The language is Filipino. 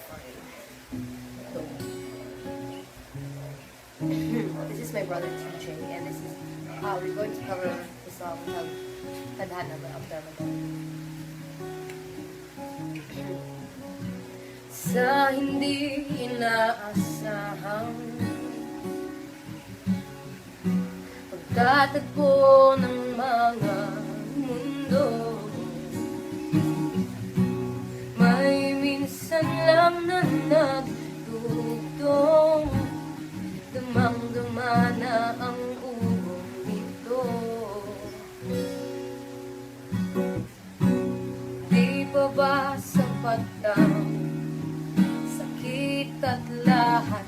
Ito. This is my brother TJ, and this is we're going to cover the song of Tadhana of Ramadan. Sa hindi inaasahang pagtatagpo ng mga mundo, may minsan lang na nagdugtong, damang-dama na ang ugong ito. Di pa ba sapat ang sakit at lahat